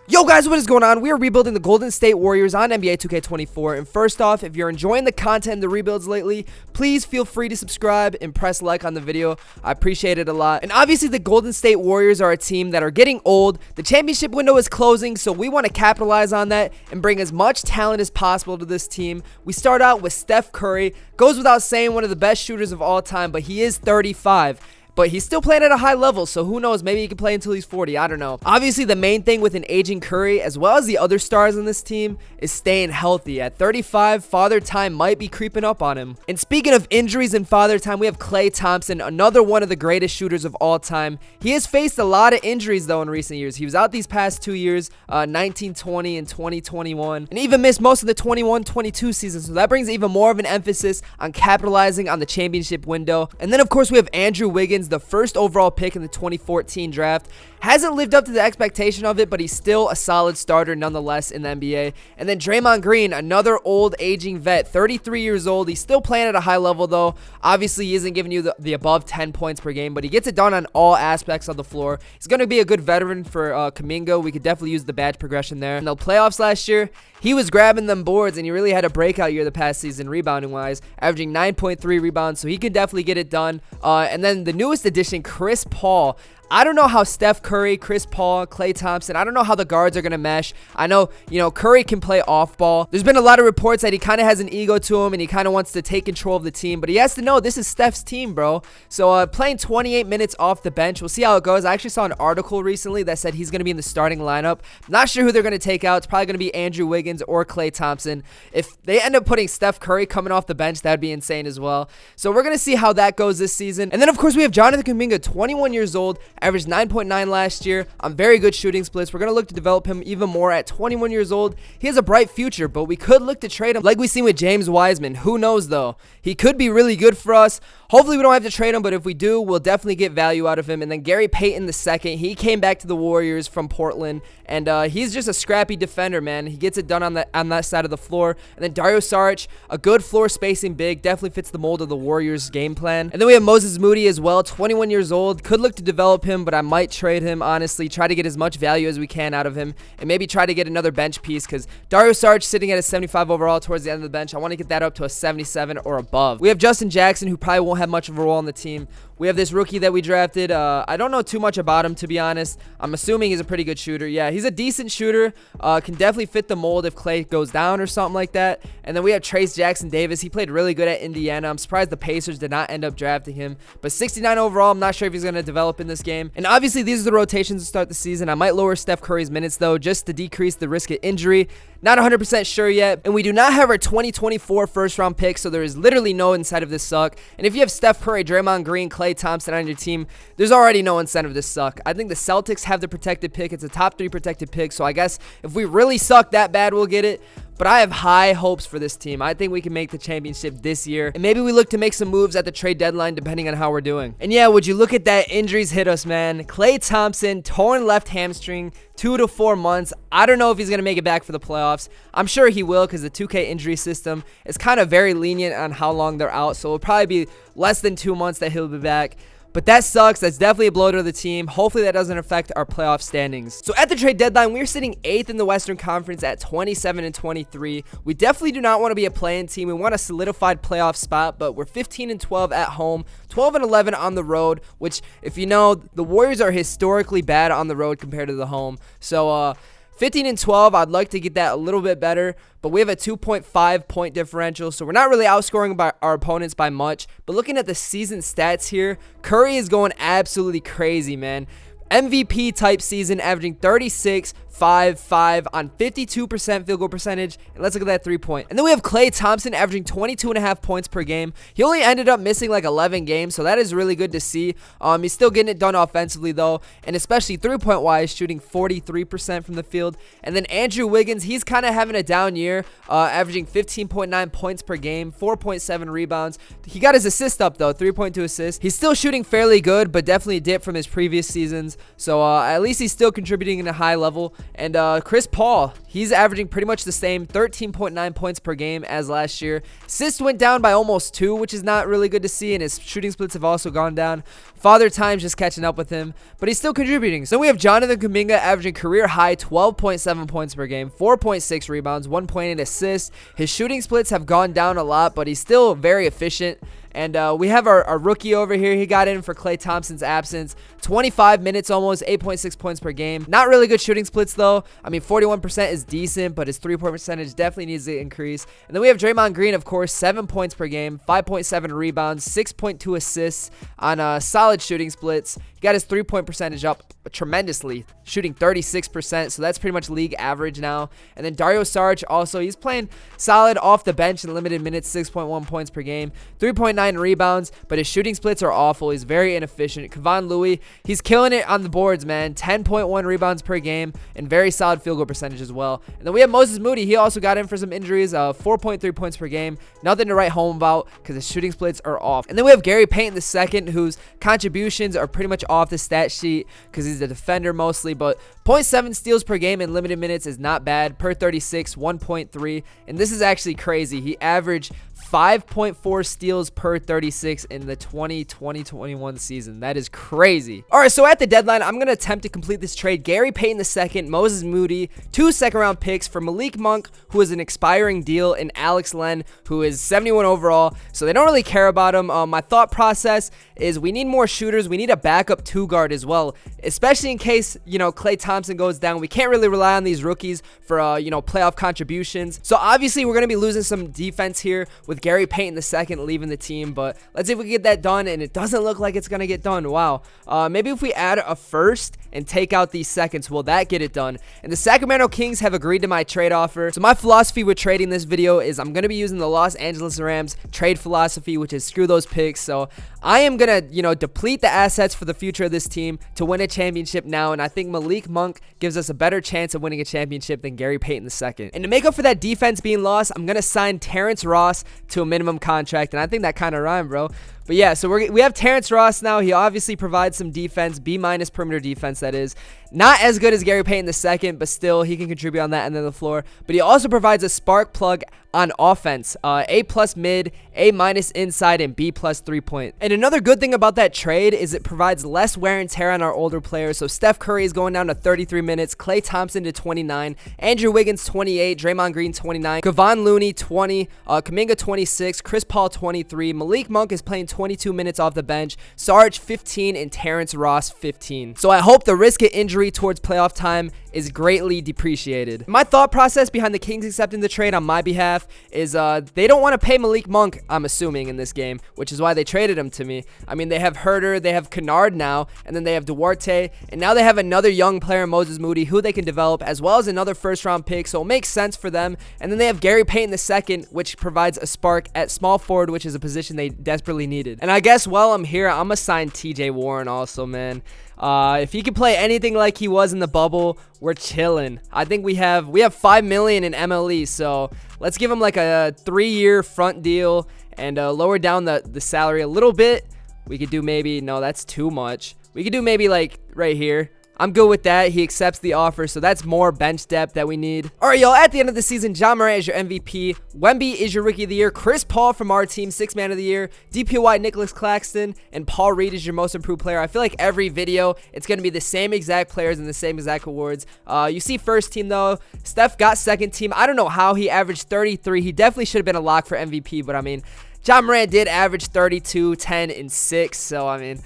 Yo guys, what is going on? We are rebuilding the Golden State Warriors on NBA 2K24, and first off, if you're enjoying the content and the rebuilds lately, please feel free to subscribe and press like on the video. I appreciate it a lot. And obviously the Golden State Warriors are a team that are getting old. The championship window is closing, so we want to capitalize on that and bring as much talent as possible to this team. We start out with Steph Curry. Goes without saying, one of the best shooters of all time, but he is 35. But he's still playing at a high level, so who knows, maybe he can play until he's 40, I don't know. Obviously, the main thing with an aging Curry, as well as the other stars on this team, is staying healthy. At 35, father time might be creeping up on him. And speaking of injuries and father time, we have Klay Thompson, another one of the greatest shooters of all time. He has faced a lot of injuries, though, in recent years. He was out these past 2 years, 1920 and 2021, and even missed most of the 21-22 season, so that brings even more of an emphasis on capitalizing on the championship window. And then, of course, we have Andrew Wiggins, the first overall pick in the 2014 draft. Hasn't lived up to the expectation of it, but he's still a solid starter nonetheless in the NBA. And then Draymond Green, another old aging vet, 33 years old. He's still playing at a high level though. Obviously, he isn't giving you the above 10 points per game, but he gets it done on all aspects of the floor. He's going to be a good veteran for Kuminga. We could definitely use the badge progression there. In the playoffs last year, he was grabbing them boards, and he really had a breakout year the past season rebounding wise, averaging 9.3 rebounds, so he can definitely get it done. And then the newest addition, Chris Paul. I don't know how Steph Curry, Chris Paul, Klay Thompson, I don't know how the guards are going to mesh. I know, Curry can play off ball. There's been a lot of reports that he kind of has an ego to him and he kind of wants to take control of the team, but he has to know this is Steph's team, bro. So playing 28 minutes off the bench, we'll see how it goes. I actually saw an article recently that said he's going to be in the starting lineup. Not sure who they're going to take out. It's probably going to be Andrew Wiggins or Klay Thompson. If they end up putting Steph Curry coming off the bench, that'd be insane as well. So we're going to see how that goes this season. And then, of course, we have Jonathan Kuminga, 21 years old, averaged 9.9 last year on very good shooting splits. We're going to look to develop him even more at 21 years old. He has a bright future, but we could look to trade him like we've seen with James Wiseman. Who knows, though? He could be really good for us. Hopefully, we don't have to trade him, but if we do, we'll definitely get value out of him. And then Gary Payton II, he came back to the Warriors from Portland, and he's just a scrappy defender, man. He gets it done on that side of the floor. And then Dario Saric, a good floor spacing big, definitely fits the mold of the Warriors' game plan. And then we have Moses Moody as well, 21 years old. Could look to develop him, but I might trade him, honestly. Try to get as much value as we can out of him, and maybe try to get another bench piece, because Dario Saric sitting at a 75 overall towards the end of the bench. I want to get that up to a 77 or above. We have Justin Jackson, who probably won't have much of a role on the team. We have this rookie that we drafted. I don't know too much about him, to be honest. I'm assuming he's a pretty good shooter. Yeah, he's a decent shooter. Can definitely fit the mold if Klay goes down or something like that. And then we have Trace Jackson Davis. He played really good at Indiana. I'm surprised the Pacers did not end up drafting him. But 69 overall, I'm not sure if he's going to develop in this game. And obviously, these are the rotations to start the season. I might lower Steph Curry's minutes, though, just to decrease the risk of injury. Not 100% sure yet, and we do not have our 2024 first-round pick, so there is literally no incentive to suck. And if you have Steph Curry, Draymond Green, Klay Thompson on your team, there's already no incentive to suck. I think the Celtics have the protected pick. It's a top 3 protected pick, so I guess if we really suck that bad, we'll get it. But I have high hopes for this team. I think we can make the championship this year. And maybe we look to make some moves at the trade deadline depending on how we're doing. And yeah, would you look at that? Injuries hit us, man. Klay Thompson, torn left hamstring, 2 to 4 months. I don't know if he's going to make it back for the playoffs. I'm sure he will, because the 2K injury system is kind of very lenient on how long they're out. So it'll probably be less than 2 months that he'll be back. But that sucks. That's definitely a blow to the team. Hopefully that doesn't affect our playoff standings. So at the trade deadline, we're sitting 8th in the Western Conference at 27-23. We definitely do not want to be a play-in team. We want a solidified playoff spot, but we're 15-12 at home, 12-11 on the road, which, if you know, the Warriors are historically bad on the road compared to the home. So 15-12, I'd like to get that a little bit better, but we have a 2.5 point differential, so we're not really outscoring by our opponents by much. But looking at the season stats here, Curry is going absolutely crazy, man. MVP type season, averaging 36, 5, 5 on 52% field goal percentage. And let's look at that 3-point. And then we have Klay Thompson averaging 22.5 points per game. He only ended up missing like 11 games, so that is really good to see. He's still getting it done offensively though, and especially 3-point wise, shooting 43% from the field. And then Andrew Wiggins, he's kind of having a down year, averaging 15.9 points per game, 4.7 rebounds. He got his assist up though, 3.2 assists. He's still shooting fairly good, but definitely a dip from his previous seasons. So at least he's still contributing in a high level. And Chris Paul, he's averaging pretty much the same, 13.9 points per game as last year. Assists went down by almost 2, which is not really good to see, and his shooting splits have also gone down. Father Time's just catching up with him, but he's still contributing. So we have Jonathan Kuminga averaging career high 12.7 points per game, 4.6 rebounds, 1.8 assists. His shooting splits have gone down a lot, but he's still very efficient. And we have our rookie over here. He got in for Klay Thompson's absence. 25 minutes almost, 8.6 points per game. Not really good shooting splits, though. I mean, 41% is decent, but his three-point percentage definitely needs to increase. And then we have Draymond Green, of course, 7 points per game, 5.7 rebounds, 6.2 assists on solid shooting splits. He got his three-point percentage up tremendously, shooting 36%, so that's pretty much league average now. And then Dario Saric also, he's playing solid off the bench in limited minutes, 6.1 points per game, 3.9 rebounds, but his shooting splits are awful. He's very inefficient. Kevon Louis, he's killing it on the boards, man. 10.1 rebounds per game and very solid field goal percentage as well. And then we have Moses Moody. He also got in for some injuries, 4.3 points per game. Nothing to write home about because his shooting splits are off. And then we have Gary Payton II, whose contributions are pretty much off the stat sheet because he's a defender mostly, but 0.7 steals per game in limited minutes is not bad. Per 36, 1.3, and this is actually crazy. He averaged 5.4 steals per 36 in the 2020-21 season. That is crazy. All right, so at the deadline, I'm going to attempt to complete this trade. Gary Payton II, Moses Moody, 2 second-round picks for Malik Monk, who is an expiring deal, and Alex Len, who is 71 overall. So they don't really care about him. My thought process is we need more shooters. We need a backup 2 guard as well, especially in case, Klay Thompson goes down. We can't really rely on these rookies for, playoff contributions. So obviously, we're going to be losing some defense here with Gary Payton II leaving the team, but let's see if we can get that done, and it doesn't look like it's going to get done. Wow. Maybe if we add a first and take out these seconds, will that get it done? And the Sacramento Kings have agreed to my trade offer. So my philosophy with trading this video is I'm going to be using the Los Angeles Rams trade philosophy, which is screw those picks. So I am going to, deplete the assets for the future of this team to win a championship now, and I think Malik Monk gives us a better chance of winning a championship than Gary Payton II. And to make up for that defense being lost, I'm going to sign Terrence Ross to a minimum contract, and I think that kind of rhymed, bro. But yeah, so we have Terrence Ross now. He obviously provides some defense, B- perimeter defense, that is. Not as good as Gary Payton II, but still, he can contribute on that end of the floor. But he also provides a spark plug on offense. A+ mid, A- inside, and B+ 3-point. And another good thing about that trade is it provides less wear and tear on our older players. So Steph Curry is going down to 33 minutes, Klay Thompson to 29, Andrew Wiggins 28, Draymond Green 29, Kevon Looney 20, Kuminga 26, Chris Paul 23, Malik Monk is playing 22 minutes off the bench, Saric 15, and Terrence Ross 15. So I hope the risk of injury towards playoff time is greatly depreciated. My thought process behind the Kings accepting the trade on my behalf is they don't want to pay Malik Monk, I'm assuming, in this game, which is why they traded him to me. I mean, they have Herter, they have Kennard now, and then they have Duarte, and now they have another young player, Moses Moody, who they can develop, as well as another first-round pick, so it makes sense for them. And then they have Gary Payton II, which provides a spark at small forward, which is a position they desperately needed. And I guess while I'm here, I'm gonna sign TJ Warren also, man. If he could play anything like he was in the bubble, we're chilling. I think we have $5 million in MLE, so let's give him like a 3-year front deal and lower down the salary a little bit. We could do maybe, no, that's too much. We could do maybe like right here. I'm good with that. He accepts the offer, so that's more bench depth that we need. All right, y'all, at the end of the season, Ja Morant is your MVP. Wemby is your Rookie of the Year. Chris Paul from our team, 6th Man of the Year. DPOY, Nicholas Claxton, and Paul Reed is your Most Improved Player. I feel like every video, it's going to be the same exact players and the same exact awards. You see first team, though. Steph got second team. I don't know how he averaged 33. He definitely should have been a lock for MVP, but I mean, Ja Morant did average 32, 10, and 6, so I mean,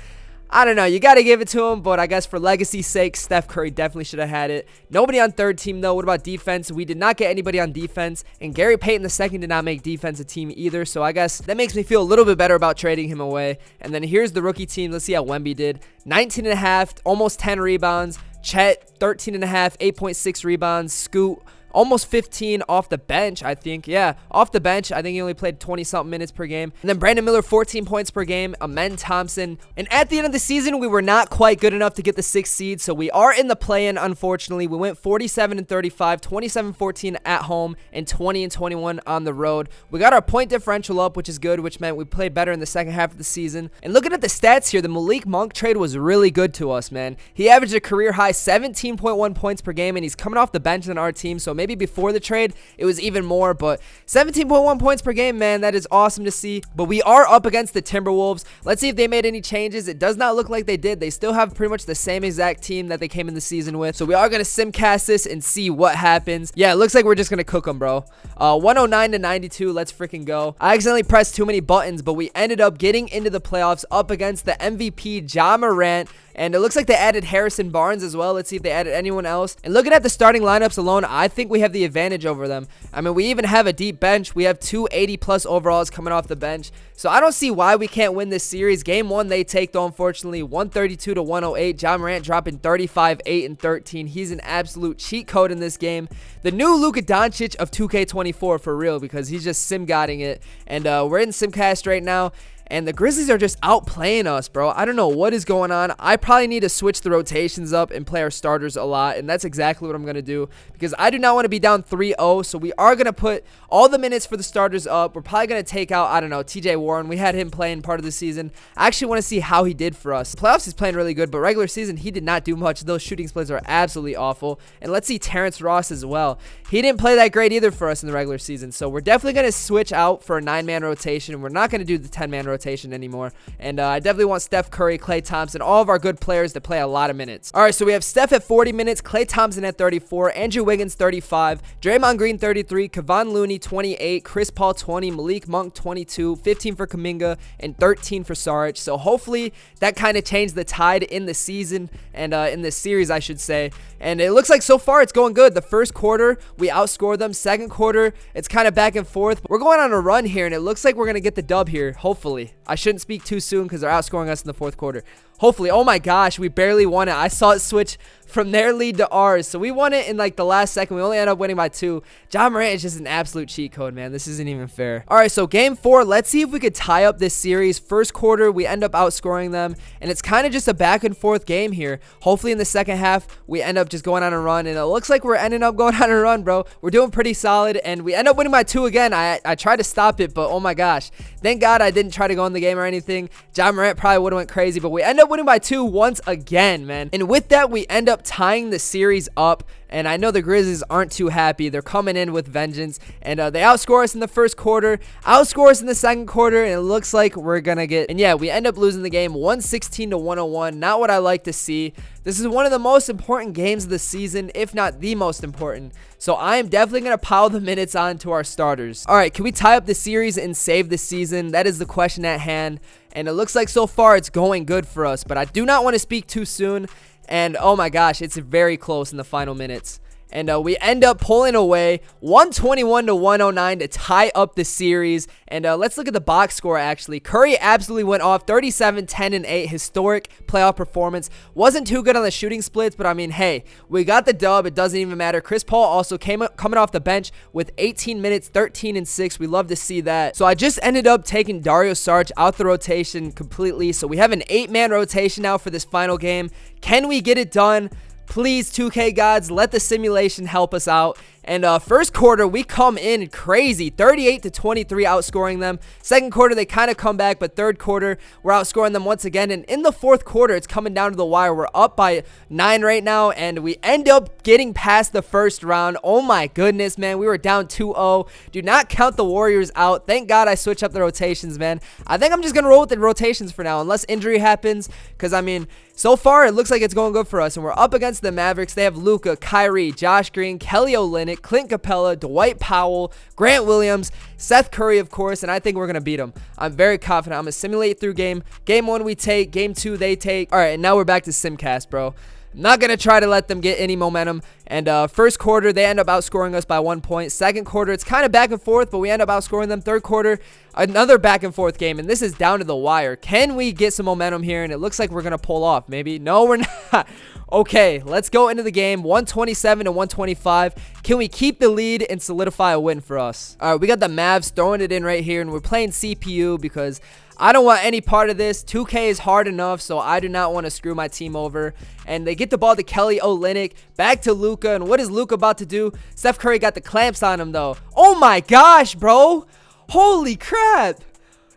I don't know. You got to give it to him, but I guess for legacy's sake, Steph Curry definitely should have had it. Nobody on third team, though. What about defense? We did not get anybody on defense, and Gary Payton II did not make defense a team either, so I guess that makes me feel a little bit better about trading him away. And then here's the rookie team. Let's see how Wemby did. 19.5, almost 10 rebounds. Chet, 13.5, 8.6 rebounds. Scoot, almost 15 off the bench, I think. Yeah, off the bench. I think he only played 20-something minutes per game. And then Brandon Miller, 14 points per game. Amen Thompson. And at the end of the season, we were not quite good enough to get the 6th seed, so we are in the play-in, unfortunately. We went 47-35, 27-14 at home, and 20-21 on the road. We got our point differential up, which is good, which meant we played better in the second half of the season. And looking at the stats here, the Malik Monk trade was really good to us, man. He averaged a career-high 17.1 points per game, and he's coming off the bench on our team, so maybe before the trade, it was even more, but 17.1 points per game, man, that is awesome to see. But we are up against the Timberwolves. Let's see if they made any changes. It does not look like they did. They still have pretty much the same exact team that they came in the season with, so we are going to simcast this and see what happens. Yeah, it looks like we're just going to cook them, bro. 109-92, let's freaking go. I accidentally pressed too many buttons, but we ended up getting into the playoffs up against the MVP Ja Morant. And it looks like they added Harrison Barnes as well. Let's see if they added anyone else. And looking at the starting lineups alone, I think we have the advantage over them. I mean, we even have a deep bench. We have 2 80-plus overalls coming off the bench. So I don't see why we can't win this series. Game 1, they take, though, unfortunately, 132-108. Ja Morant dropping 35, 8, and 13. He's an absolute cheat code in this game. The new Luka Doncic of 2K24 for real, because he's just sim-godding it. And we're in Simcast right now. And the Grizzlies are just outplaying us, bro. I don't know what is going on. I probably need to switch the rotations up and play our starters a lot. And that's exactly what I'm going to do, because I do not want to be down 3-0. So we are going to put all the minutes for the starters up. We're probably going to take out, I don't know, TJ Warren. We had him playing part of the season. I actually want to see how he did for us. Playoffs, he's playing really good, but regular season, he did not do much. Those shooting splits are absolutely awful. And let's see Terrence Ross as well. He didn't play that great either for us in the regular season. So we're definitely going to switch out for a 9-man rotation. We're not going to do the 10-man rotation anymore. And I definitely want Steph Curry, Klay Thompson, all of our good players to play a lot of minutes. All right, so we have Steph at 40 minutes, Klay Thompson at 34, Andrew Wiggins 35, Draymond Green 33, Kevon Looney 28, Chris Paul 20, Malik Monk 22, 15 for Kuminga, and 13 for Saric. So hopefully that kind of changed the tide in the season and in this series, I should say. And it looks like so far it's going good. The first quarter, we outscored them. Second quarter, it's kind of back and forth. We're going on a run here, and it looks like we're going to get the dub here, hopefully. I shouldn't speak too soon because they're outscoring us in the fourth quarter. Hopefully. Oh my gosh, we barely won it. I saw it switch from their lead to ours. So we won it in like the last second. We only ended up winning by 2. Ja Morant is just an absolute cheat code, man. This isn't even fair. All right, so game 4. Let's see if we could tie up this series. First quarter, we end up outscoring them. And it's kind of just a back and forth game here. Hopefully in the second half, we end up just going on a run. And it looks like we're ending up going on a run, bro. We're doing pretty solid. And we end up winning by 2 again. I tried to stop it, but oh my gosh. Thank God I didn't try to go in the game or anything. Ja Morant probably would have went crazy. But we end up winning by 2 once again, man. And with that, we end up tying the series up. And I know the Grizzlies aren't too happy. They're coming in with vengeance. And they outscore us in the first quarter, outscore us in the second quarter, and it looks like we're going to get... And yeah, we end up losing the game 116-101. Not what I like to see. This is one of the most important games of the season, if not the most important. So I am definitely going to pile the minutes on to our starters. All right, can we tie up the series and save the season? That is the question at hand. And it looks like so far it's going good for us. But I do not want to speak too soon. And oh my gosh, it's very close in the final minutes. And we end up pulling away 121-109 to tie up the series. And let's look at the box score, actually. Curry absolutely went off 37, 10, and 8. Historic playoff performance. Wasn't too good on the shooting splits, but I mean, hey, we got the dub. It doesn't even matter. Chris Paul also coming off the bench with 18 minutes, 13 and 6. We love to see that. So I just ended up taking Dario Saric out the rotation completely. So we have an 8-man rotation now for this final game. Can we get it done? Please, 2K gods, let the simulation help us out. And first quarter, we come in crazy, 38-23, outscoring them. Second quarter, they kind of come back, but third quarter, we're outscoring them once again. And in the fourth quarter, it's coming down to the wire. We're up by 9 right now, and we end up getting past the first round. Oh my goodness, man, we were down 2-0. Do not count the Warriors out. Thank God I switched up the rotations, man. I think I'm just going to roll with the rotations for now, unless injury happens, because, I mean, so far, it looks like it's going good for us, and we're up against the Mavericks. They have Luka, Kyrie, Josh Green, Kelly Olynyk, Clint Capella, Dwight Powell, Grant Williams, Seth Curry, of course, and I think we're going to beat them. I'm very confident. I'm going to simulate through game. Game 1 we take. Game 2 they take. All right, and now we're back to Simcast, bro. Not going to try to let them get any momentum. And first quarter, they end up outscoring us by 1 point. Second quarter, it's kind of back and forth, but we end up outscoring them. Third quarter, another back and forth game, and this is down to the wire. Can we get some momentum here? And it looks like we're going to pull off. Maybe. No, we're not. Okay, let's go into the game. 127 to 125. Can we keep the lead and solidify a win for us? All right, we got the Mavs throwing it in right here, and we're playing CPU because I don't want any part of this. 2K is hard enough, so I do not want to screw my team over. And they get the ball to Kelly Olynyk, back to Luka, and what is Luka about to do? Steph Curry got the clamps on him, though. Oh my gosh, bro. Holy crap.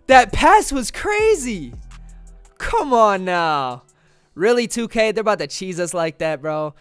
That pass was crazy. Come on now. Really, 2K? They're about to cheese us like that, bro.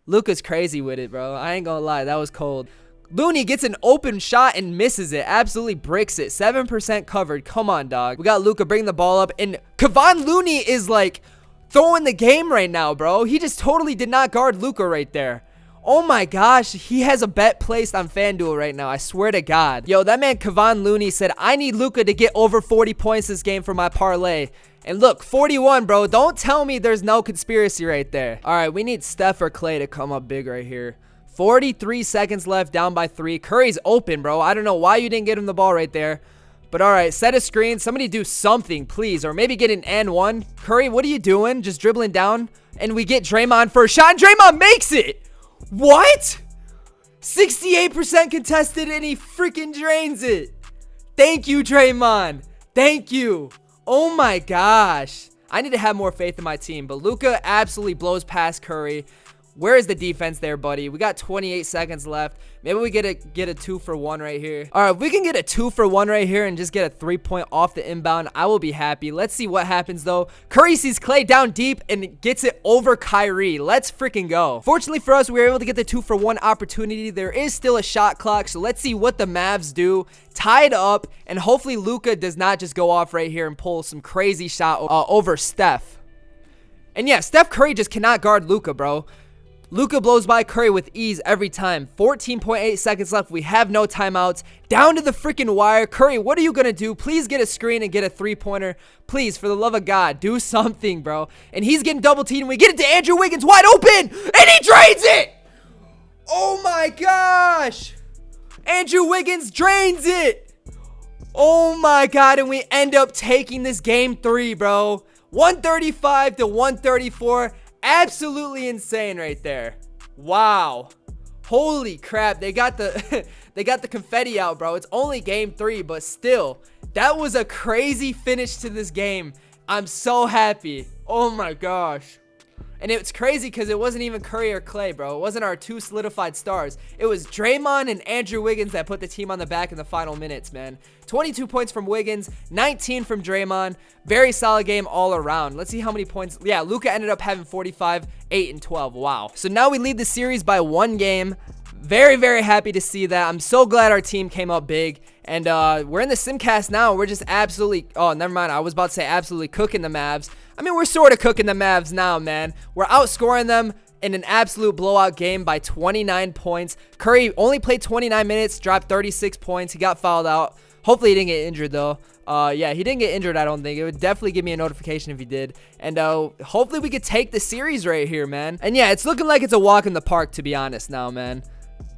Luka's crazy with it, bro. I ain't gonna lie. That was cold. Looney gets an open shot and misses it. Absolutely bricks it. 7% covered. Come on, dog. We got Luka bringing the ball up. And Kevon Looney is, like, throwing the game right now, bro. He just totally did not guard Luka right there. Oh, my gosh. He has a bet placed on FanDuel right now. I swear to God. Yo, that man Kevon Looney said, I need Luka to get over 40 points this game for my parlay. And look, 41, bro. Don't tell me there's no conspiracy right there. All right, we need Steph or Klay to come up big right here. 43 seconds left, down by 3. Curry's open, bro. I don't know why you didn't get him the ball right there. But all right, set a screen. Somebody do something, please. Or maybe get an and one. Curry, what are you doing? Just dribbling down. And we get Draymond for a shot. And Draymond makes it. What? 68% contested, and he freaking drains it. Thank you, Draymond. Thank you. Oh my gosh. I need to have more faith in my team. But Luka absolutely blows past Curry. Where is the defense there, buddy? We got 28 seconds left. Maybe we get a 2-for-1 right here. All right, if we can get a 2-for-1 right here and just get a 3-point off the inbound, I will be happy. Let's see what happens, though. Curry sees Klay down deep and gets it over Kyrie. Let's freaking go. Fortunately for us, we were able to get the 2-for-1 opportunity. There is still a shot clock, so let's see what the Mavs do. Tied up, and hopefully Luka does not just go off right here and pull some crazy shot over Steph. And yeah, Steph Curry just cannot guard Luka, bro. Luka blows by Curry with ease every time. 14.8 seconds left. We have no timeouts. Down to the freaking wire. Curry, what are you going to do? Please get a screen and get a three-pointer. Please, for the love of God, do something, bro. And he's getting double-teamed. We get it to Andrew Wiggins, wide open, and he drains it. Oh, my gosh. Andrew Wiggins drains it. Oh, my God, and we end up taking this game 3, bro. 135 to 134. Absolutely insane right there. Wow. Holy crap. They got the they got the confetti out, bro. It's only game 3, but still, that was a crazy finish to this game. I'm so happy. Oh my gosh. And it's crazy because it wasn't even Curry or Klay, bro. It wasn't our 2 solidified stars. It was Draymond and Andrew Wiggins that put the team on the back in the final minutes, man. 22 points from Wiggins, 19 from Draymond. Very solid game all around. Let's see how many points. Yeah, Luka ended up having 45, 8, and 12. Wow. So now we lead the series by 1 game. Very, very happy to see that. I'm so glad our team came up big. And we're in the Simcast now. We're just absolutely... Oh, never mind. I was about to say absolutely cooking the Mavs. I mean, we're sort of cooking the Mavs now, man. We're outscoring them in an absolute blowout game by 29 points. Curry only played 29 minutes, dropped 36 points. He got fouled out. Hopefully he didn't get injured, though. Yeah, he didn't get injured, I don't think. It would definitely give me a notification if he did. And hopefully we could take the series right here, man. And yeah, it's looking like it's a walk in the park, to be honest now, man.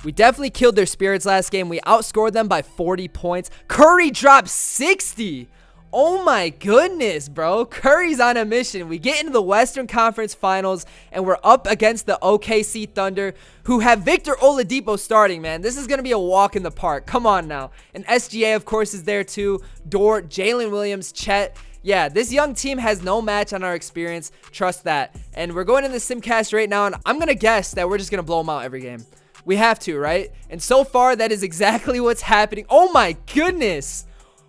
We definitely killed their spirits last game. We outscored them by 40 points. Curry dropped 60. Oh my goodness, bro. Curry's on a mission. We get into the Western Conference Finals, and we're up against the OKC Thunder, who have Victor Oladipo starting, man. This is going to be a walk in the park. Come on now. And SGA, of course, is there too. Dort, Jalen Williams, Chet. Yeah, this young team has no match on our experience. Trust that. And we're going in the Simcast right now, and I'm going to guess that we're just going to blow them out every game. We have to, right? And so far, that is exactly what's happening. Oh my goodness.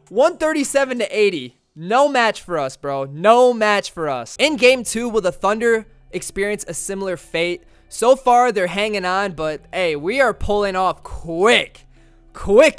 137 to 80. No match for us, bro. No match for us. In game 2, will the Thunder experience a similar fate? So far, they're hanging on, but hey, we are pulling off quick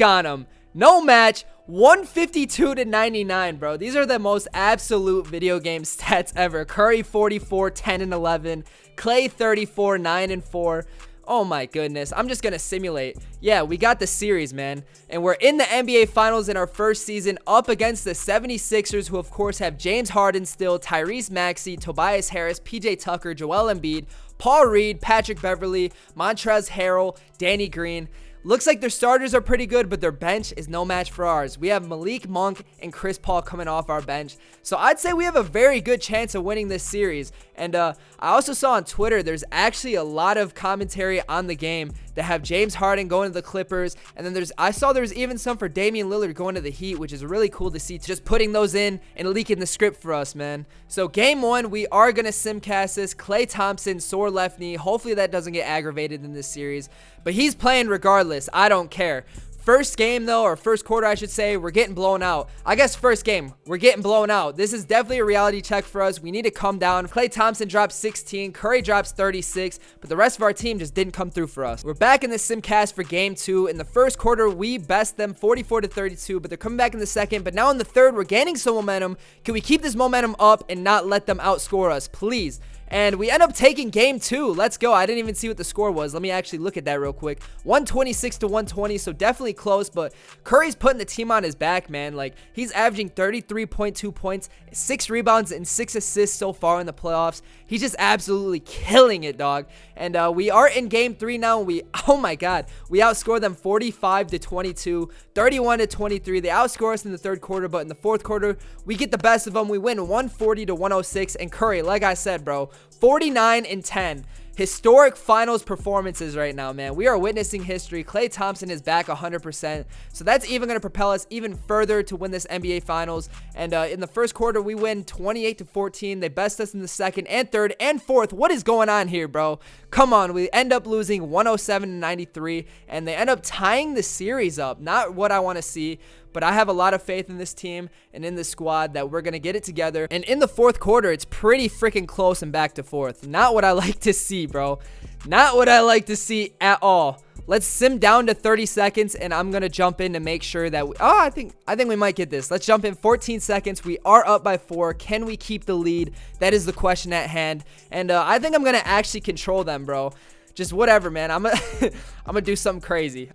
on them. No match. 152 to 99, bro. These are the most absolute video game stats ever. Curry 44, 10 and 11. Klay 34, 9 and 4. Oh my goodness. I'm just going to simulate. Yeah, we got the series, man. And we're in the NBA Finals in our first season up against the 76ers, who of course have James Harden still, Tyrese Maxey, Tobias Harris, PJ Tucker, Joel Embiid, Paul Reed, Patrick Beverley, Montrezl Harrell, Danny Green. Looks like their starters are pretty good, but their bench is no match for ours. We have Malik Monk and Chris Paul coming off our bench. So I'd say we have a very good chance of winning this series. And I also saw on Twitter there's actually a lot of commentary on the game that have James Harden going to the Clippers. And then I saw there's even some for Damian Lillard going to the Heat, which is really cool to see. Just putting those in and leaking the script for us, man. So game 1, we are going to simcast this. Klay Thompson, sore left knee. Hopefully that doesn't get aggravated in this series. But he's playing regardless. I don't care. First game, though, or first quarter, I should say, we're getting blown out. I guess first game, we're getting blown out. This is definitely a reality check for us. We need to come down. Klay Thompson drops 16. Curry drops 36. But the rest of our team just didn't come through for us. We're back in the simcast for game 2. In the first quarter, we best them 44-32. But they're coming back in the second. But now in the third, we're gaining some momentum. Can we keep this momentum up and not let them outscore us, please? And we end up taking game 2. Let's go. I didn't even see what the score was. Let me actually look at that real quick. 126-120, so definitely close. But Curry's putting the team on his back, man. Like, he's averaging 33.2 points, 6 rebounds, and 6 assists so far in the playoffs. He's just absolutely killing it, dog. And we are in game 3 now. Oh my God, we outscore them 45-22, 31-23. They outscore us in the third quarter, but in the fourth quarter, we get the best of them. We win 140-106. And Curry, like I said, bro, 49-10. Historic finals performances right now, man. We are witnessing history. Klay Thompson is back 100%. So that's even going to propel us even further to win this NBA Finals. And in the first quarter, we win 28-14. They best us in the second and third and fourth. What is going on here, bro? Come on. We end up losing 107-93. And they end up tying the series up. Not what I want to see. But I have a lot of faith in this team and in this squad that we're going to get it together. And in the fourth quarter, it's pretty freaking close and back to forth. Not what I like to see, bro. Not what I like to see at all. Let's sim down to 30 seconds, and I'm going to jump in to make sure that I think we might get this. Let's jump in 14 seconds. We are up by 4. Can we keep the lead? That is the question at hand. And I think I'm going to actually control them, bro. Just whatever, man. I'm gonna do something crazy.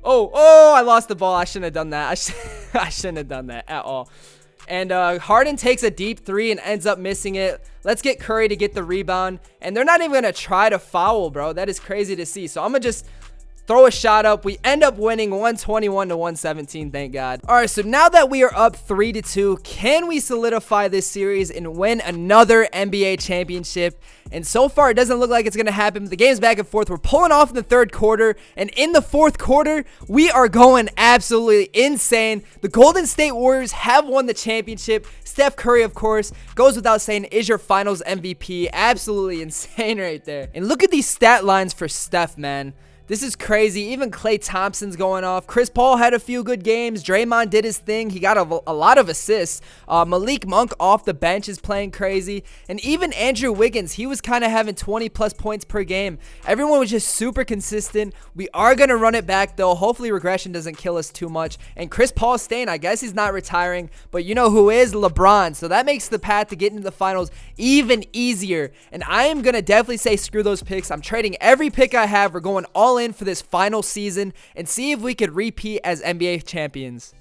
Oh, I lost the ball. I shouldn't have done that. I shouldn't have done that at all. And Harden takes a deep 3 and ends up missing it. Let's get Curry to get the rebound. And they're not even going to try to foul, bro. That is crazy to see. So I'm going to just throw a shot up. We end up winning 121-117, thank God. All right, so now that we are up 3-2, can we solidify this series and win another NBA championship? And so far, it doesn't look like it's going to happen. The game's back and forth. We're pulling off in the third quarter. And in the fourth quarter, we are going absolutely insane. The Golden State Warriors have won the championship. Steph Curry, of course, goes without saying, is your finals MVP. Absolutely insane right there. And look at these stat lines for Steph, man. This is crazy. Even Klay Thompson's going off. Chris Paul had a few good games. Draymond did his thing. He got a lot of assists. Malik Monk off the bench is playing crazy. And even Andrew Wiggins, he was kind of having 20-plus points per game. Everyone was just super consistent. We are going to run it back, though. Hopefully regression doesn't kill us too much. And Chris Paul's staying. I guess he's not retiring. But you know who is? LeBron. So that makes the path to get into the finals even easier. And I am going to definitely say screw those picks. I'm trading every pick I have. We're going all in for this final season and see if we could repeat as NBA champions.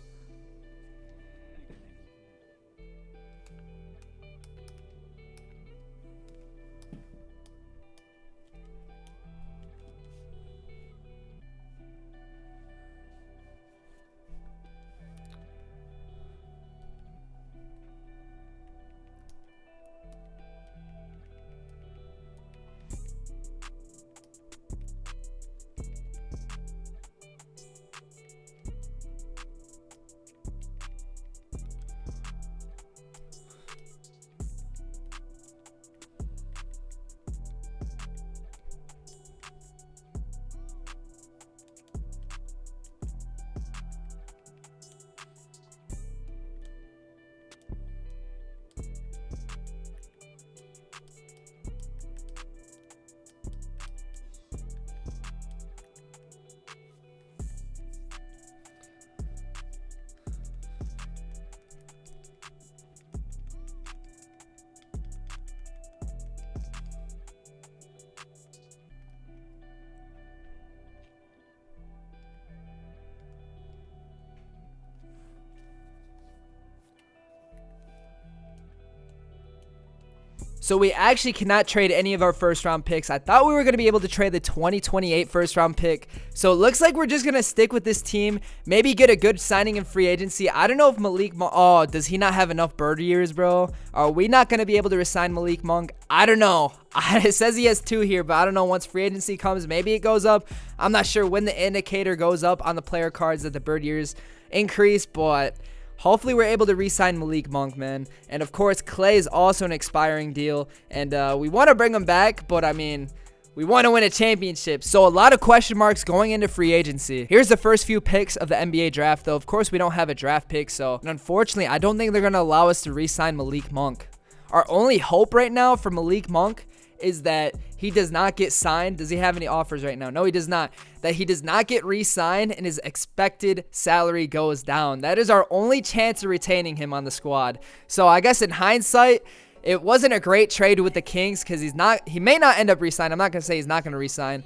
So we actually cannot trade any of our first round picks. I thought we were going to be able to trade the 2028 first round pick. So it looks like we're just going to stick with this team. Maybe get a good signing in free agency. I don't know if Malik Monk... Oh, does he not have enough bird years, bro? Are we not going to be able to resign Malik Monk? I don't know. It says he has 2 here, but I don't know. Once free agency comes, maybe it goes up. I'm not sure when the indicator goes up on the player cards that the bird years increase, but... hopefully we're able to re-sign Malik Monk, man. And of course, Klay is also an expiring deal. And we want to bring him back, but I mean, we want to win a championship. So a lot of question marks going into free agency. Here's the first few picks of the NBA draft, though. Of course, we don't have a draft pick, so unfortunately, I don't think they're going to allow us to re-sign Malik Monk. Our only hope right now for Malik Monk is that he does not get signed. Does he have any offers right now? No, he does not. That he does not get re-signed and his expected salary goes down. That is our only chance of retaining him on the squad. So I guess in hindsight, it wasn't a great trade with the Kings because he may not end up re-signing. I'm not going to say he's not going to re-sign.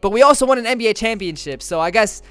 But we also won an NBA championship. So I guess,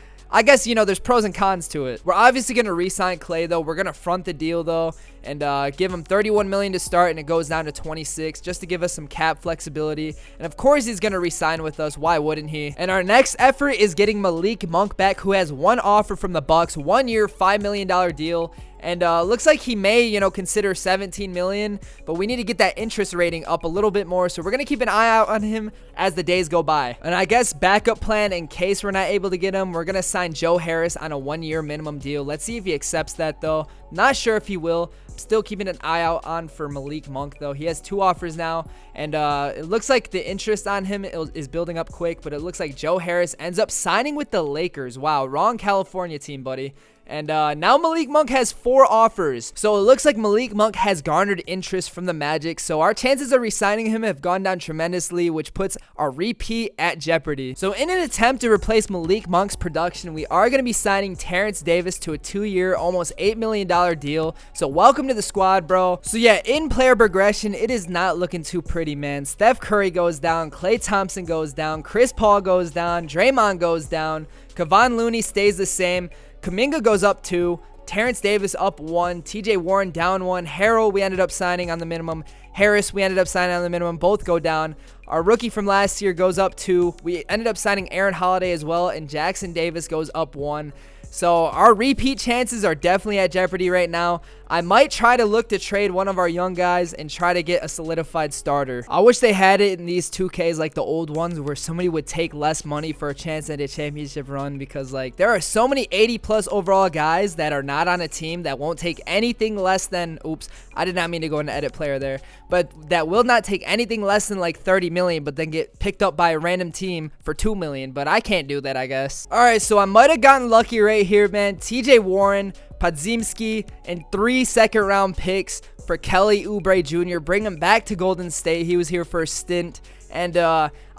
you know, there's pros and cons to it. We're obviously going to re-sign Klay, though. We're going to front the deal, though, and give him $31 million to start, and it goes down to 26 just to give us some cap flexibility. And, of course, he's going to re-sign with us. Why wouldn't he? And our next effort is getting Malik Monk back, who has 1 offer from the Bucks, 1 year, $5 million deal. And looks like he may, you know, consider $17 million, but we need to get that interest rating up a little bit more. So we're going to keep an eye out on him as the days go by. And I guess backup plan in case we're not able to get him, we're going to sign Joe Harris on a 1-year minimum deal. Let's see if he accepts that, though. Not sure if he will. I'm still keeping an eye out on for Malik Monk, though. He has 2 offers now, and it looks like the interest on him is building up quick, but it looks like Joe Harris ends up signing with the Lakers. Wow, wrong California team, buddy. And now Malik Monk has 4 offers. So it looks like Malik Monk has garnered interest from the Magic. So our chances of re-signing him have gone down tremendously, which puts our repeat at jeopardy. So in an attempt to replace Malik Monk's production, we are going to be signing Terrence Davis to a 2-year, almost $8 million deal. So welcome to the squad, bro. So yeah, in player progression, it is not looking too pretty, man. Steph Curry goes down. Klay Thompson goes down. Chris Paul goes down. Draymond goes down. Kevon Looney stays the same. Kuminga goes up 2, Terrence Davis up 1, TJ Warren down 1, Harrell we ended up signing on the minimum, Harris we ended up signing on the minimum, both go down. Our rookie from last year goes up 2, we ended up signing Aaron Holiday as well, and Jackson Davis goes up 1. So our repeat chances are definitely at jeopardy right now. I might try to look to trade one of our young guys and try to get a solidified starter. I wish they had it in these 2Ks like the old ones where somebody would take less money for a chance at a championship run, because like there are so many 80+ overall guys that are not on a team that won't take anything less than, oops, I did not mean to go into edit player there, but that will not take anything less than like 30 million, but then get picked up by a random team for 2 million, but I can't do that, I guess. All right, so I might have gotten lucky right here, man. TJ Warren, Podziemski, and 3 second-round picks for Kelly Oubre Jr. Bring him back to Golden State. He was here for a stint. And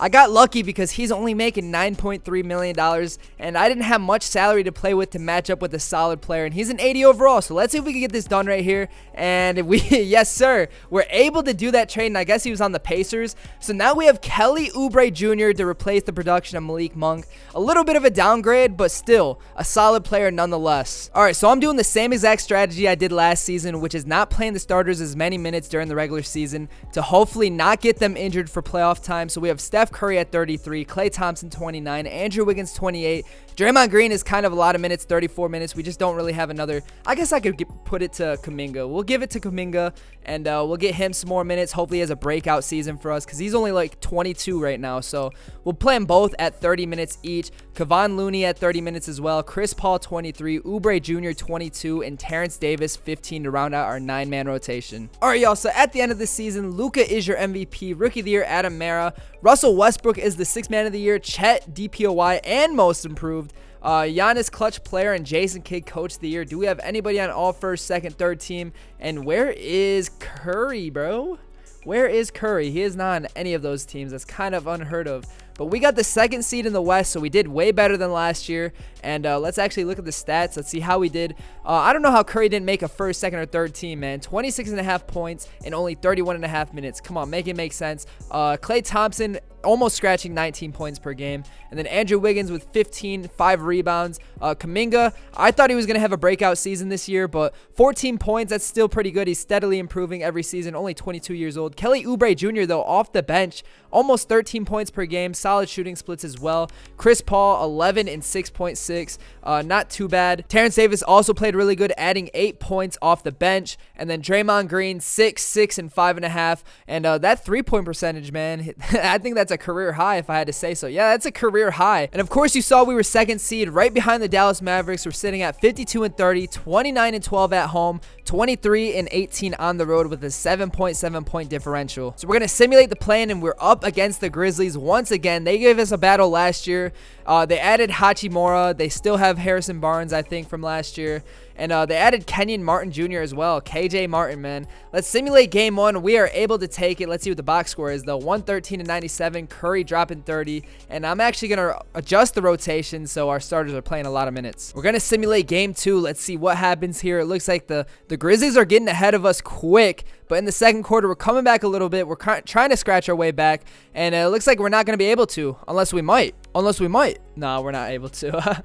I got lucky because he's only making $9.3 million, and I didn't have much salary to play with to match up with a solid player, and he's an 80 overall. So let's see if we can get this done right here. And we, yes sir, we're able to do that trade, and I guess he was on the Pacers. So now we have Kelly Oubre Jr. to replace the production of Malik Monk. A little bit of a downgrade, but still a solid player nonetheless. All right, so I'm doing the same exact strategy I did last season, which is not playing the starters as many minutes during the regular season to hopefully not get them injured for playoff time. So we have Steph Curry at 33, Klay Thompson 29, Andrew Wiggins 28, Draymond Green is kind of a lot of minutes, 34 minutes. We just don't really have another. I guess I could put it to Kuminga. We'll give it to Kuminga, and we'll get him some more minutes. Hopefully he has a breakout season for us because he's only like 22 right now. So we'll play them both at 30 minutes each. Kevon Looney at 30 minutes as well. Chris Paul 23, Oubre Jr. 22, and Terrence Davis 15 to round out our 9-man rotation. All right, y'all. So at the end of the season, Luka is your MVP. Rookie of the Year, Adam Mara. Russell Westbrook is the 6th man of the year. Chet, DPOY, and most improved. Giannis Clutch Player and Jason Kidd Coach of the Year. Do we have anybody on all first, second, third team? And where is Curry, bro? Where is Curry? He is not on any of those teams. That's kind of unheard of. But we got the 2nd seed in the West, so we did way better than last year. And let's actually look at the stats. Let's see how we did. I don't know how Curry didn't make a first, second, or third team, man. 26.5 points in only 31.5 minutes. Come on, make it make sense. Klay Thompson almost scratching 19 points per game. And then Andrew Wiggins with 15, 5 rebounds. Kuminga, I thought he was going to have a breakout season this year, but 14 points, that's still pretty good. He's steadily improving every season, only 22 years old. Kelly Oubre Jr., though, off the bench, almost 13 points per game. Solid shooting splits as well. Chris Paul, 11 and 6.6. Not too bad. Terrence Davis also played really good, adding 8 points off the bench. And then Draymond Green, 6 and 5.5. And that 3-point percentage, man, I think that's a career high if I had to say so. Yeah, that's a career high. And of course, you saw we were second seed right behind the Dallas Mavericks. We're sitting at 52 and 30, 29 and 12 at home, 23 and 18 on the road with a 7.7 point differential. So we're going to simulate the play-in, and we're up against the Grizzlies once again. They gave us a battle last year. They added Hachimura. They still have Harrison Barnes, I think, from last year. And they added Kenyon Martin Jr. as well. KJ Martin, man. Let's simulate game one. We are able to take it. Let's see what the box score is, though. 113 to 97. Curry dropping 30. And I'm actually going to adjust the rotation so our starters are playing a lot of minutes. We're going to simulate game two. Let's see what happens here. It looks like the Grizzlies are getting ahead of us quick. But in the second quarter, we're coming back a little bit. We're trying to scratch our way back. And it looks like we're not going to be able to. Unless we might. No, we're not able to.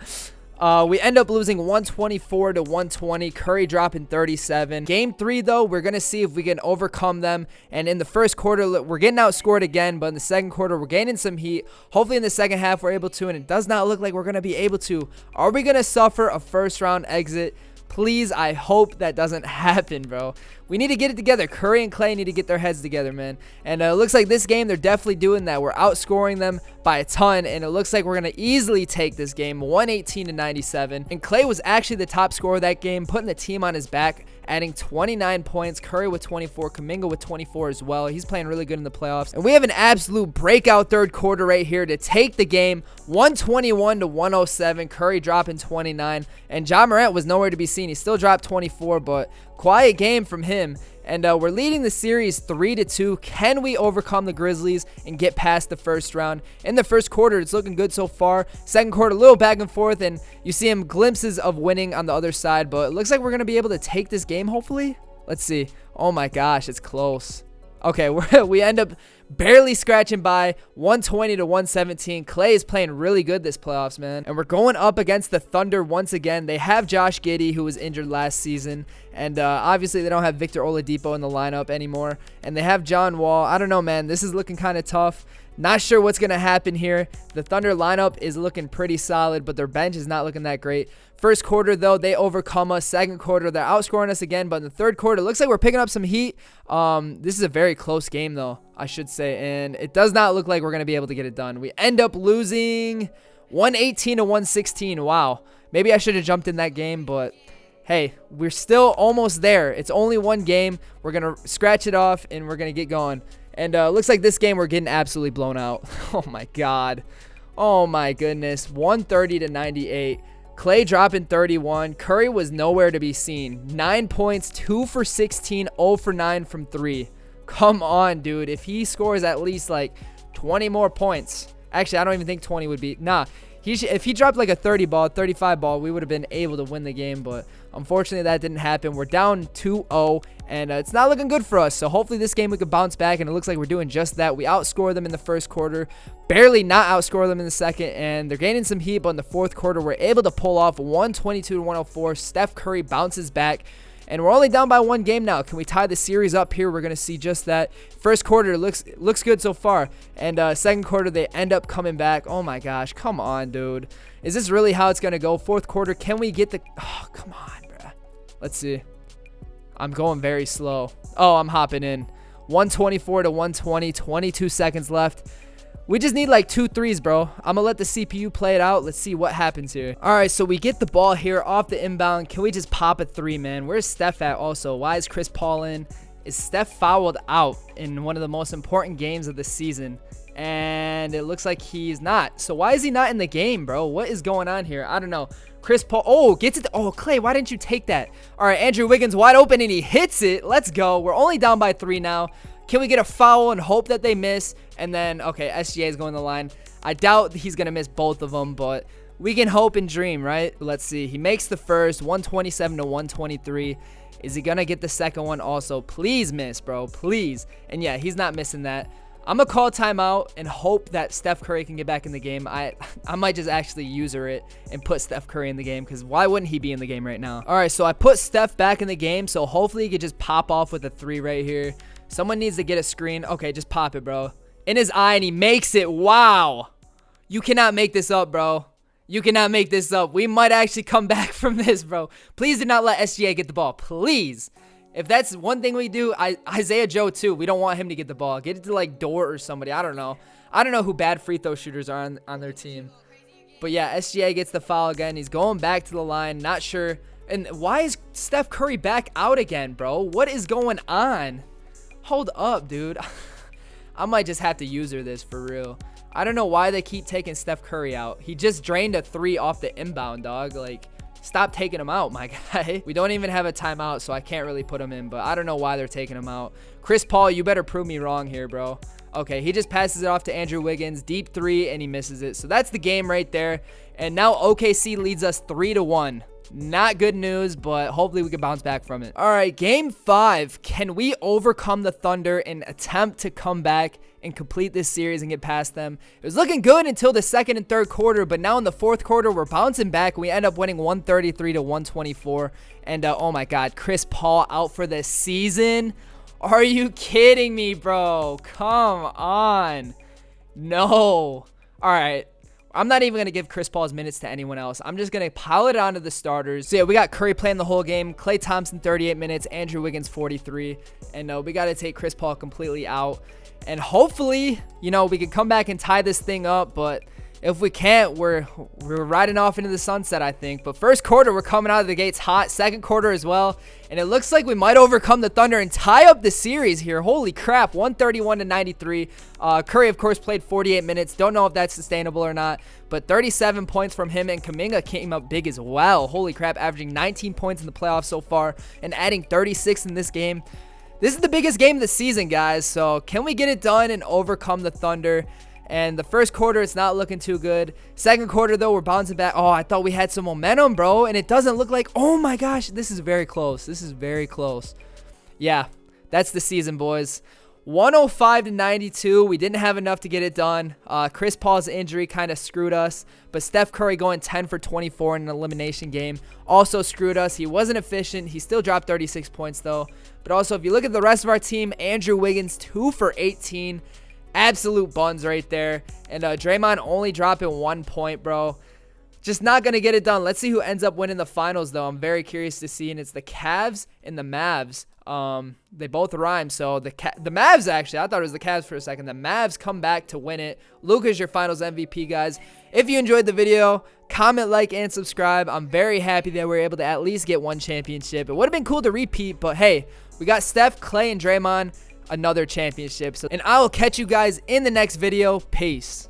We end up losing 124 to 120. Curry dropping 37. Game 3, though, we're going to see if we can overcome them. And in the first quarter, we're getting outscored again. But in the second quarter, we're gaining some heat. Hopefully in the second half, we're able to. And it does not look like we're going to be able to. Are we going to suffer a first-round exit? Please, I hope that doesn't happen, bro. We need to get it together. Curry and Klay need to get their heads together, man. And it looks like this game, they're definitely doing that. We're outscoring them by a ton, and it looks like we're going to easily take this game, 118 to 97. And Klay was actually the top scorer of that game, putting the team on his back, adding 29 points. Curry with 24, Kuminga with 24 as well. He's playing really good in the playoffs. And we have an absolute breakout third quarter right here to take the game, 121 to 107. Curry dropping 29, and Ja Morant was nowhere to be seen. He still dropped 24, but quiet game from him. And we're leading the series 3-2. Can we overcome the Grizzlies and get past the first round? In the first quarter, it's looking good so far. Second quarter, a little back and forth, and you see him glimpses of winning on the other side. But it looks like we're going to be able to take this game, hopefully. Let's see. Oh my gosh, it's close. Okay, we end up barely scratching by, 120 to 117. Klay is playing really good this playoffs, man. And we're going up against the Thunder once again. They have Josh Giddey, who was injured last season. And obviously, they don't have Victor Oladipo in the lineup anymore. And they have John Wall. I don't know, man. This is looking kind of tough. Not sure what's going to happen here. The Thunder lineup is looking pretty solid, but their bench is not looking that great. First quarter, though, they overcome us. Second quarter, they're outscoring us again. But in the third quarter, it looks like we're picking up some heat. This is a very close game, though, I should say. And it does not look like we're going to be able to get it done. We end up losing 118 to 116. Wow. Maybe I should have jumped in that game, but hey, we're still almost there. It's only one game. We're going to scratch it off, and we're going to get going. And looks like this game we're getting absolutely blown out. Oh, my God. Oh, my goodness. 130 to 98. Klay dropping 31. Curry was nowhere to be seen. 9 points, 2 for 16, 0 for 9 from 3. Come on, dude. If he scores at least like 20 more points. Actually, I don't even think 20 would be. Nah. If he dropped like a 30 ball, 35 ball, we would have been able to win the game. But unfortunately, that didn't happen. We're down 2-0, and it's not looking good for us. So hopefully this game we could bounce back, and it looks like we're doing just that. We outscored them in the first quarter, barely not outscore them in the second, and they're gaining some heat. But in the fourth quarter, we're able to pull off 122 to 104. Steph Curry bounces back. And we're only down by one game now. Can we tie the series up here? We're going to see just that. First quarter looks good so far. And second quarter, they end up coming back. Oh, my gosh. Come on, dude. Is this really how it's going to go? Fourth quarter, can we get the... Oh, come on, bruh. Let's see. I'm going very slow. Oh, I'm hopping in. 124 to 120. 22 seconds left. We just need like 2 threes, bro. I'm going to let the CPU play it out. Let's see what happens here. All right, so we get the ball here off the inbound. Can we just pop a 3, man? Where's Steph at also? Why is Chris Paul in? Is Steph fouled out in one of the most important games of the season? And it looks like he's not. So why is he not in the game, bro? What is going on here? I don't know. Chris Paul, oh, gets it. Oh, Klay, why didn't you take that? All right, Andrew Wiggins wide open, and he hits it. Let's go. We're only down by 3 now. Can we get a foul and hope that they miss? And then, okay, SGA is going to the line. I doubt he's going to miss both of them, but we can hope and dream, right? Let's see. He makes the first, 127 to 123. Is he going to get the second one also? Please miss, bro. Please. And yeah, he's not missing that. I'm going to call timeout and hope that Steph Curry can get back in the game. I might just actually user it and put Steph Curry in the game, because why wouldn't he be in the game right now? All right, so I put Steph back in the game, so hopefully he could just pop off with a 3 right here. Someone needs to get a screen. Okay, just pop it, bro. In his eye, and he makes it. Wow. You cannot make this up, bro. You cannot make this up. We might actually come back from this, bro. Please do not let SGA get the ball. Please. If that's one thing we do, Isaiah Joe too. We don't want him to get the ball. Get it to like Dort or somebody. I don't know. I don't know who bad free throw shooters are on their team. But yeah, SGA gets the foul again. He's going back to the line. Not sure. And why is Steph Curry back out again, bro? What is going on? Hold up, dude. I might just have to user this for real. I don't know why they keep taking Steph Curry out. He just drained a 3 off the inbound, dog. Like, stop taking him out, my guy. We don't even have a timeout, so I can't really put him in, but I don't know why they're taking him out. Chris Paul, you better prove me wrong here, bro. Okay, he just passes it off to Andrew Wiggins. Deep 3, and he misses it. So that's the game right there. And now OKC leads us 3-1. Not good news, but hopefully we can bounce back from it. All right, game 5. Can we overcome the Thunder and attempt to come back and complete this series and get past them? It was looking good until the second and third quarter, but now in the fourth quarter, we're bouncing back, and we end up winning 133 to 124. And oh my God, Chris Paul out for the season? Are you kidding me, bro? Come on. No. All right. I'm not even going to give Chris Paul's minutes to anyone else. I'm just going to pile it onto the starters. So yeah, we got Curry playing the whole game. Klay Thompson, 38 minutes. Andrew Wiggins, 43. And we got to take Chris Paul completely out. And hopefully, you know, we can come back and tie this thing up. But if we can't, we're riding off into the sunset, I think. But first quarter, we're coming out of the gates hot. Second quarter as well. And it looks like we might overcome the Thunder and tie up the series here. Holy crap, 131 to 93. Curry, of course, played 48 minutes. Don't know if that's sustainable or not. But 37 points from him, and Kuminga came up big as well. Holy crap, averaging 19 points in the playoffs so far and adding 36 in this game. This is the biggest game of the season, guys. So can we get it done and overcome the Thunder? And the first quarter, it's not looking too good. Second quarter, though, we're bouncing back. Oh, I thought we had some momentum, bro. And it doesn't look like, oh my gosh, this is very close. This is very close. Yeah, that's the season, boys. 105 to 92. We didn't have enough to get it done. Chris Paul's injury kind of screwed us. But Steph Curry going 10 for 24 in an elimination game also screwed us. He wasn't efficient. He still dropped 36 points, though. But also, if you look at the rest of our team, Andrew Wiggins, 2 for 18. Absolute buns right there. And Draymond only dropping 1 point, bro. Just not going to get it done. Let's see who ends up winning the finals, though. I'm very curious to see. And it's the Cavs and the Mavs. They both rhyme. So the Mavs, actually, I thought it was the Cavs for a second. The Mavs come back to win it. Luka's your finals MVP, guys. If you enjoyed the video, comment, like, and subscribe. I'm very happy that we were able to at least get 1 championship. It would have been cool to repeat, but hey, we got Steph, Klay, and Draymond. Another championship. And I will catch you guys in the next video. Peace.